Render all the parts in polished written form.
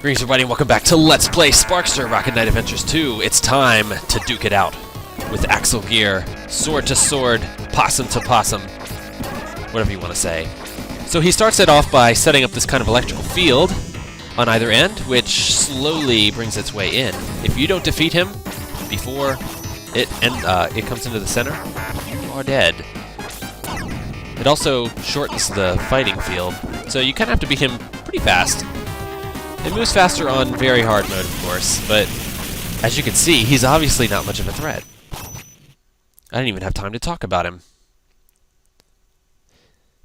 Greetings everybody and welcome back to Let's Play Sparkster Rocket Knight Adventures 2. It's time to duke it out with axle gear, sword to sword, possum to possum, whatever you want to say. So he starts it off by setting up this kind of electrical field on either end, which slowly brings its way in. If you don't defeat him before it comes into the center, you are dead. It also shortens the fighting field, so you kind of have to beat him pretty fast. It moves faster on very hard mode, of course, but as you can see, he's obviously not much of a threat. I didn't even have time to talk about him.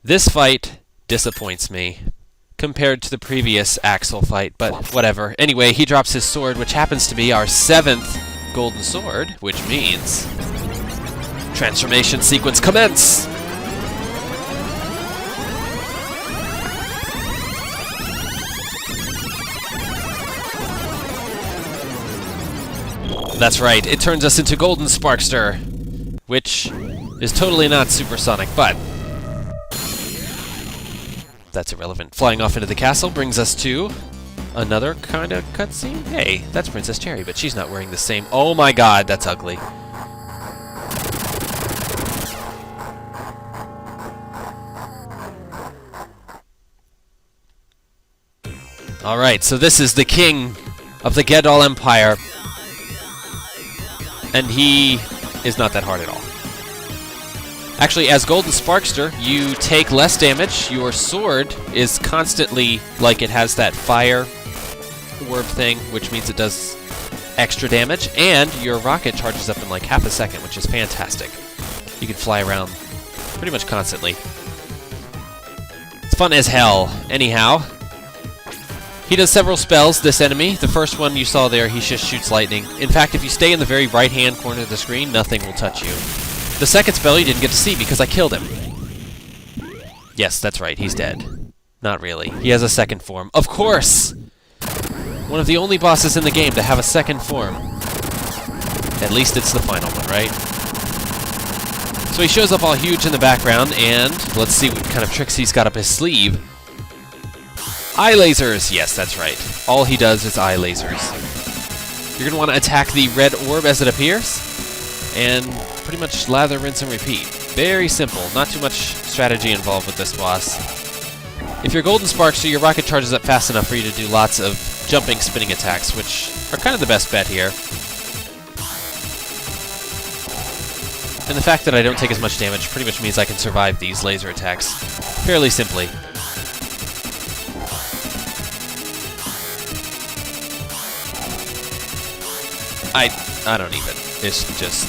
This fight disappoints me compared to the previous Axel fight, but whatever. Anyway, he drops his sword, which happens to be our 7th golden sword, which means transformation sequence commence! That's right, it turns us into Golden Sparkster, which is totally not supersonic, but that's irrelevant. Flying off into the castle brings us to another kind of cutscene. Hey, that's Princess Cherry, but she's not wearing the same. Oh my god, that's ugly. Alright, so this is the king of the Gedol Empire. And he is not that hard at all. Actually, as Golden Sparkster, you take less damage. Your sword is constantly, like, it has that fire orb thing, which means it does extra damage, and your rocket charges up in like half a second, which is fantastic. You can fly around pretty much constantly. It's fun as hell. Anyhow, he does several spells, this enemy. The first one you saw there, he just shoots lightning. In fact, if you stay in the very right-hand corner of the screen, nothing will touch you. The second spell you didn't get to see because I killed him. Yes, that's right, he's dead. Not really. He has a second form. Of course! One of the only bosses in the game to have a second form. At least it's the final one, right? So he shows up all huge in the background, and let's see what kind of tricks he's got up his sleeve. Eye lasers! Yes, that's right. All he does is eye lasers. You're going to want to attack the red orb as it appears, and pretty much lather, rinse, and repeat. Very simple. Not too much strategy involved with this boss. If you're Golden Sparkster, your rocket charges up fast enough for you to do lots of jumping, spinning attacks, which are kind of the best bet here. And the fact that I don't take as much damage pretty much means I can survive these laser attacks fairly simply. I don't even. It's just...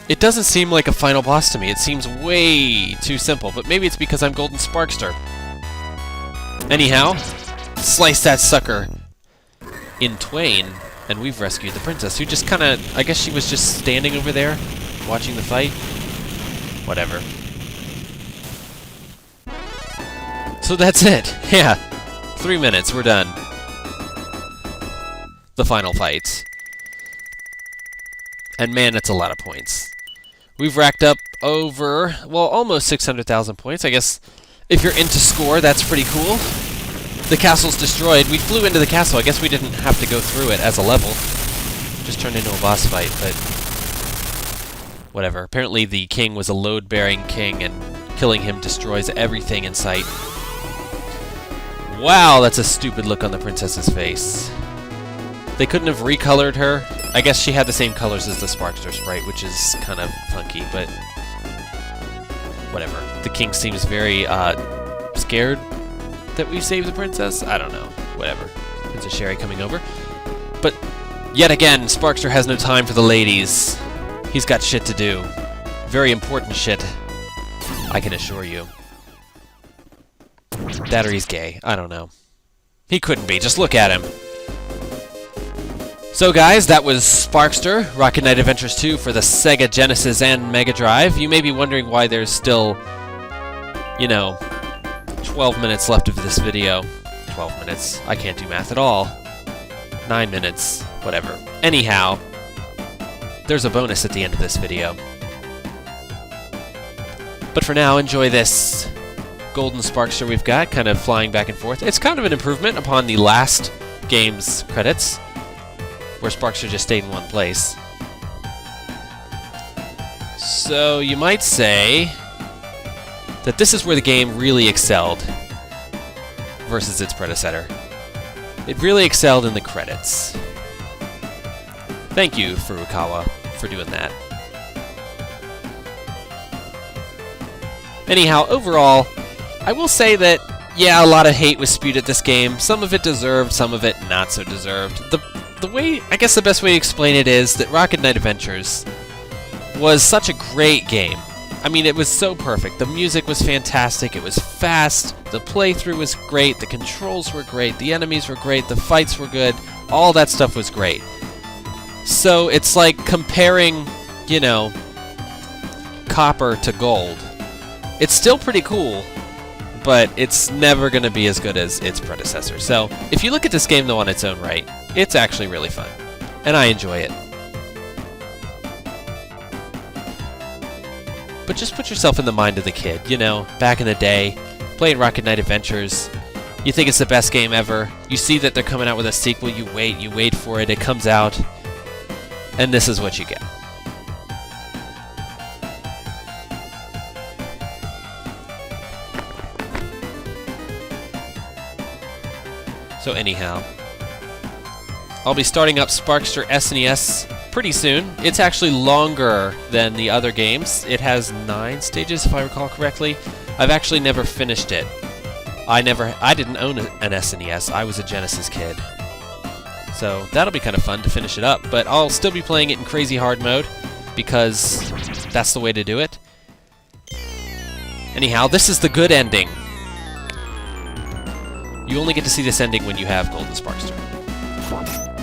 It doesn't seem like a final boss to me. It seems way too simple, but maybe it's because I'm Golden Sparkster. Anyhow, slice that sucker in twain, and we've rescued the princess, who just kind of... I guess she was just standing over there, watching the fight. Whatever. So that's it. Yeah. 3 minutes, we're done. The final fight. And man, that's a lot of points. We've racked up over, well, almost 600,000 points. I guess if you're into score, that's pretty cool. The castle's destroyed. We flew into the castle. I guess we didn't have to go through it as a level. Just turned into a boss fight, but whatever. Apparently the king was a load-bearing king, and killing him destroys everything in sight. Wow, that's a stupid look on the princess's face. They couldn't have recolored her. I guess she had the same colors as the Sparkster sprite, which is kind of funky, but whatever. The king seems very scared that we saved the princess. I don't know. Whatever. Princess Sherry coming over. But yet again, Sparkster has no time for the ladies. He's got shit to do. Very important shit, I can assure you. That or he's gay. I don't know. He couldn't be. Just look at him. So guys, that was Sparkster, Rocket Knight Adventures 2 for the Sega Genesis and Mega Drive. You may be wondering why there's still, 12 minutes left of this video. 12 minutes. I can't do math at all. 9 minutes. Whatever. Anyhow, there's a bonus at the end of this video. But for now, enjoy this Golden Sparkster we've got, kind of flying back and forth. It's kind of an improvement upon the last game's credits, where Sparkster just stayed in one place. So you might say that this is where the game really excelled versus its predecessor. It really excelled in the credits. Thank you, Furukawa, for doing that. Anyhow, overall, I will say that, yeah, a lot of hate was spewed at this game. Some of it deserved, some of it not so deserved. The way, I guess the best way to explain it is that Rocket Knight Adventures was such a great game. I mean, it was so perfect. The music was fantastic, it was fast, the playthrough was great, the controls were great, the enemies were great, the fights were good, all that stuff was great. So it's like comparing, you know, copper to gold. It's still pretty cool, but it's never going to be as good as its predecessor. So if you look at this game, though, on its own right, it's actually really fun, and I enjoy it. But just put yourself in the mind of the kid, you know, back in the day, playing Rocket Knight Adventures. You think it's the best game ever. You see that they're coming out with a sequel, you wait for it, it comes out, and this is what you get. So anyhow, I'll be starting up Sparkster SNES pretty soon. It's actually longer than the other games. It has 9 stages, if I recall correctly. I've actually never finished it. I didn't own an SNES. I was a Genesis kid. So that'll be kind of fun to finish it up, but I'll still be playing it in crazy hard mode because that's the way to do it. Anyhow, this is the good ending. You only get to see this ending when you have Golden Sparkster.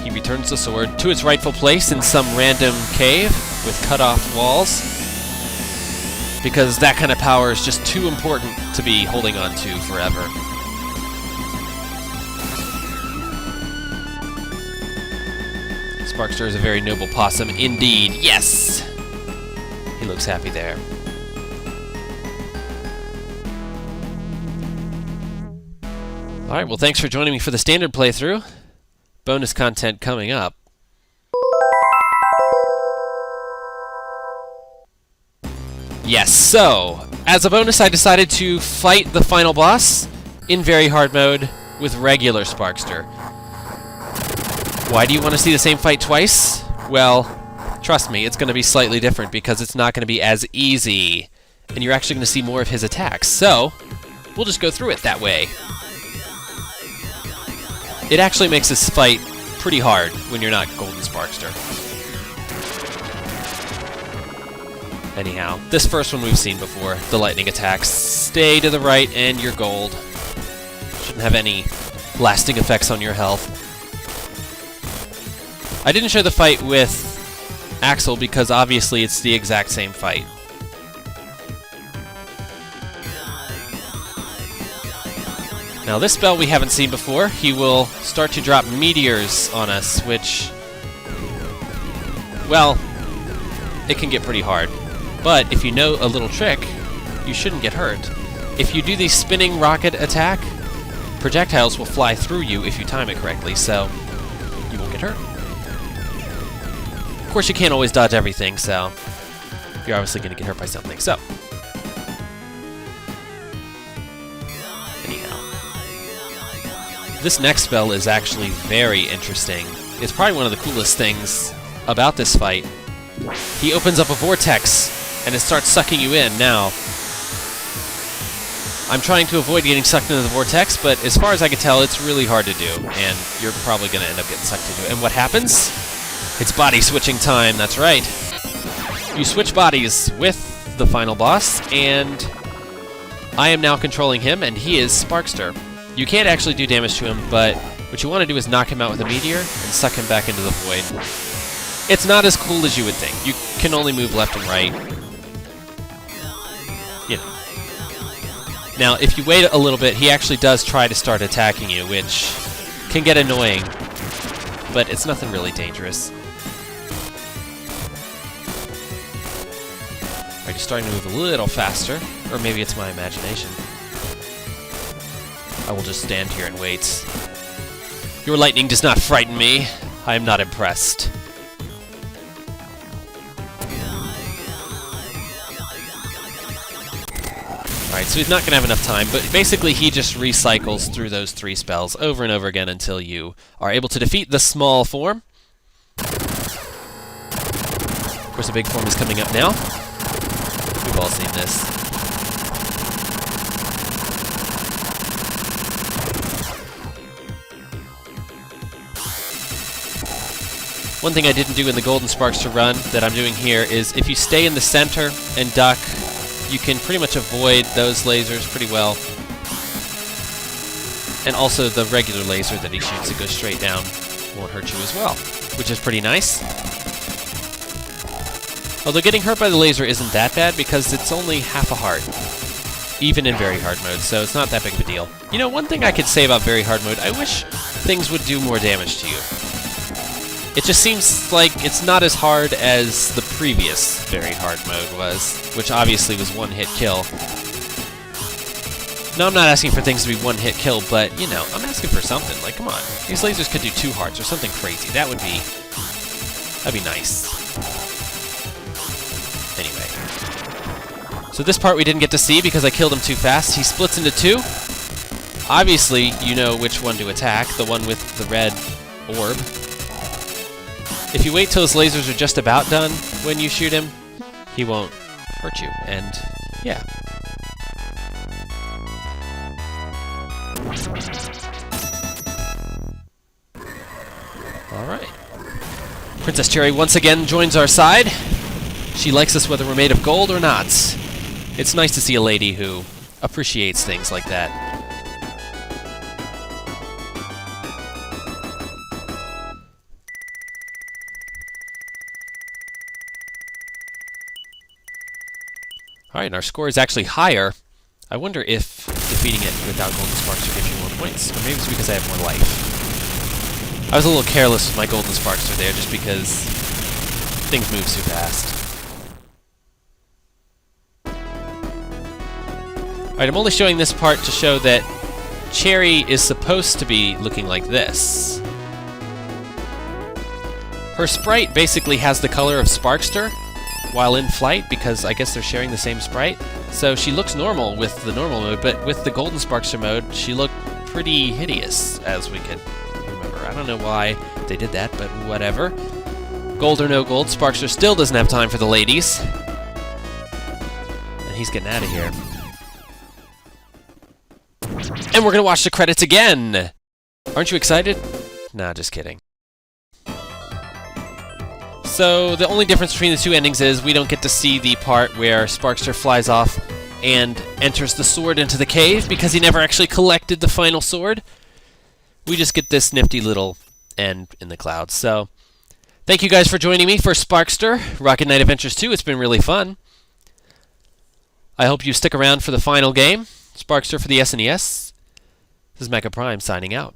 He returns the sword to its rightful place in some random cave with cut-off walls, because that kind of power is just too important to be holding on to forever. Sparkster is a very noble possum indeed. Yes! He looks happy there. Alright, well, thanks for joining me for the standard playthrough. Bonus content coming up. Yes, so, as a bonus, I decided to fight the final boss in very hard mode with regular Sparkster. Why do you want to see the same fight twice? Well, trust me, it's going to be slightly different because it's not going to be as easy, and you're actually going to see more of his attacks. So, we'll just go through it that way. It actually makes this fight pretty hard when you're not Golden Sparkster. Anyhow, this first one we've seen before, the lightning attacks. Stay to the right and you're gold. Shouldn't have any lasting effects on your health. I didn't show the fight with Axel because obviously it's the exact same fight. Now this spell we haven't seen before. He will start to drop meteors on us, which, well, it can get pretty hard. But if you know a little trick, you shouldn't get hurt. If you do the spinning rocket attack, projectiles will fly through you if you time it correctly, so you won't get hurt. Of course, you can't always dodge everything, so you're obviously going to get hurt by something. So, this next spell is actually very interesting. It's probably one of the coolest things about this fight. He opens up a vortex, and it starts sucking you in. Now, I'm trying to avoid getting sucked into the vortex, but as far as I can tell, it's really hard to do, and you're probably going to end up getting sucked into it. And what happens? It's body switching time, that's right. You switch bodies with the final boss, and I am now controlling him, and he is Sparkster. You can't actually do damage to him, but what you want to do is knock him out with a meteor and suck him back into the void. It's not as cool as you would think. You can only move left and right. You know. Now, if you wait a little bit, he actually does try to start attacking you, which can get annoying, but it's nothing really dangerous. Alright, he's starting to move a little faster, or maybe it's my imagination. I will just stand here and wait. Your lightning does not frighten me. I am not impressed. Alright, so he's not going to have enough time, but basically he just recycles through those 3 spells over and over again until you are able to defeat the small form. Of course, the big form is coming up now. We've all seen this. One thing I didn't do in the Golden Sparkster run that I'm doing here is if you stay in the center and duck, you can pretty much avoid those lasers pretty well. And also the regular laser that he shoots that goes straight down won't hurt you as well, which is pretty nice. Although getting hurt by the laser isn't that bad because it's only half a heart, even in very hard mode, so it's not that big of a deal. You know, one thing I could say about very hard mode, I wish things would do more damage to you. It just seems like it's not as hard as the previous very hard mode was, which obviously was one-hit kill. No, I'm not asking for things to be one-hit kill, but, you know, I'm asking for something. Like, come on. These lasers could do 2 hearts or something crazy. That'd be nice. Anyway. So this part we didn't get to see because I killed him too fast. He splits into 2. Obviously, you know which one to attack, the one with the red orb. If you wait till his lasers are just about done when you shoot him, he won't hurt you, and yeah. Alright. Princess Cherry once again joins our side. She likes us whether we're made of gold or not. It's nice to see a lady who appreciates things like that. Alright, and our score is actually higher. I wonder if defeating it without Golden Sparkster gives you more points. Or maybe it's because I have more life. I was a little careless with my Golden Sparkster there just because things move too fast. Alright, I'm only showing this part to show that Cherry is supposed to be looking like this. Her sprite basically has the color of Sparkster while in flight, because I guess they're sharing the same sprite. So she looks normal with the normal mode, but with the Golden Sparkster mode, she looked pretty hideous, as we can remember. I don't know why they did that, but whatever. Gold or no gold, Sparkster still doesn't have time for the ladies. And he's getting out of here. And we're gonna watch the credits again! Aren't you excited? Nah, just kidding. So, the only difference between the 2 endings is we don't get to see the part where Sparkster flies off and enters the sword into the cave because he never actually collected the final sword. We just get this nifty little end in the clouds. So, thank you guys for joining me for Sparkster, Rocket Knight Adventures 2. It's been really fun. I hope you stick around for the final game, Sparkster for the SNES. This is MeccaPrime signing out.